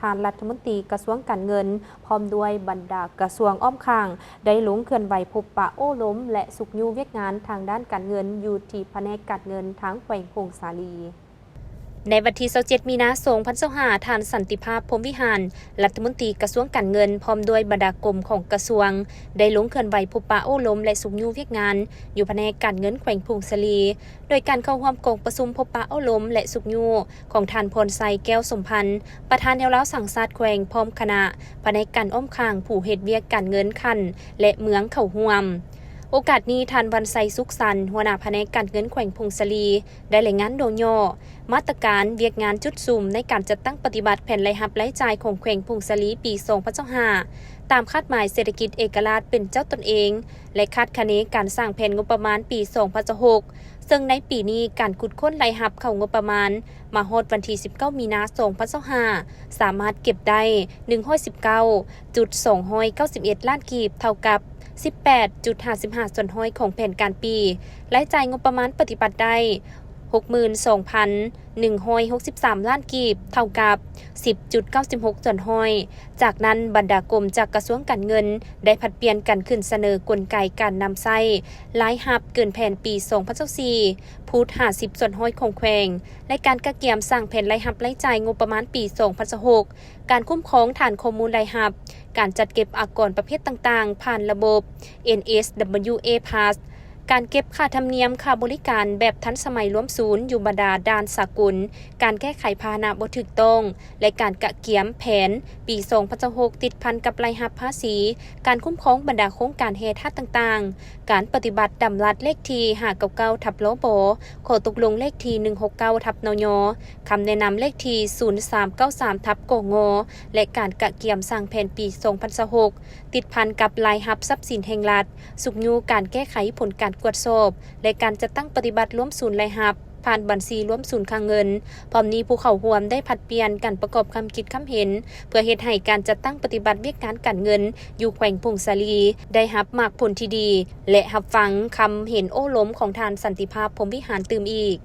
ทานรัฐมนตรีกระทรวงการเงินพร้อมด้วยบรรดากระทรวงอ้อมข้างได้ลงเคลื่อนไหวพบปะโอ้ล้มและสุกยูเวียกงานทางด้านการเงินอยู่ที่แผนกการเงินทางแขวงพงษาลีในวันที่27 มีนาคม 2025 ท่านสันติภาพพรหมวิหารรัฐมนตรีกระทรวงการเงินพร้อมด้วยบรรดากรมของกระทรวงได้ลงเคลื่อนไหวพบปะโอ้ล้มและสุกยูเวียกงานอยู่แผนกการเงินแขวงพงษาลีโดยการเข้าร่วมกองประชุมพบปะโอ้ล้มและสุกยูของท่านพรไซแก้วสมพันธ์ประธานแนวเล้าสั่งศาสตร์แขวงพร้อมคณะแผนกการอ้อมข้างผู้เฮ็ดเวียกการเงินคันและเมืองเข้าร่วมโอกาสนี้ท่านวันไซสุขสันต์หัวหน้าแผนกการเงินแขวงพงษาลีได้รายงานโดยย่อมาตรการเวียกงานจุดซุ่มในการจัดตั้งปฏิบัติแผนรายรับรายจ่ายของแขวงพงษาลีปี 2025 ตามคาดหมายเศรษฐกิจเอกราชเป็นเจ้าตนเองและคาดคะเนการสร้างแผนงบประมาณปี 2026 ซึ่งในปีนี้การขุดค้นรายรับเข้างบประมาณมาฮอดวันที่ 19 มีนาคม 2025 สามารถเก็บได้ 119.291 ล้านกีบเท่ากับ18.55 ส่วนห้อยของแผนการปีรายจ่ายงบประมาณปฏิบัติได้ 62,163 ล้านกีบเท่ากับ 10.96 ส่วนห้อยจากนั้นบรรดากรมจากกระทรวงการเงินได้ผัดเปลี่ยนกันขึ้นเสนอกลไกการนำไส้รายรับเกินแผนปี 2024 พูด50 ส่วนห้อยของแขวงและการกระเกียมสร้างแผนรายรับรายจ่ายงบประมาณปี 2026 การคุ้มครองฐานข้อมูลรายรับการจัดเก็บอากรประเภทต่างๆผ่านระบบ NSWA Pass การเก็บค่าธรรมเนียมค่าบริการแบบทันสมัยรวมศูนย์อยู่บรรดาด้านสากลการแก้ไขพาหนะบ่ถูกต้องและการกะเกียมแผนปี 2026 ติดพันกับรายรับภาษีการคุ้มครองบรรดาโครงการเฮทัศต่างๆการปฏิบัติดำรัดเลขที่599ทับลบขอตกลงเลขที่169ทับนยคำแนะนำเลขที่0393ทับกงและการกะเกียมสร้างแผนปี 2026 ติดพันกับรายรับทรัพย์สินแห่งรัฐสุกยูการแก้ไขผลการกวดสอบและการจัดตั้งปฏิบัติร่วมศูนย์รายรับผ่านบัญชีร่วมศูนย์คลังเงินพร้อมนี้ผู้เข้าร่วมได้ผัดเปลี่ยนกันประกอบคำคิดคำเห็นเพื่อเฮ็ดให้การจัดตั้งปฏิบัติเวียกการเงินอยู่แขวงพงษาลีได้รับมากผลที่ดีและรับฟังคำเห็นโอ้ล้มของท่านสันติภาพพรหมวิหารตื่มอีก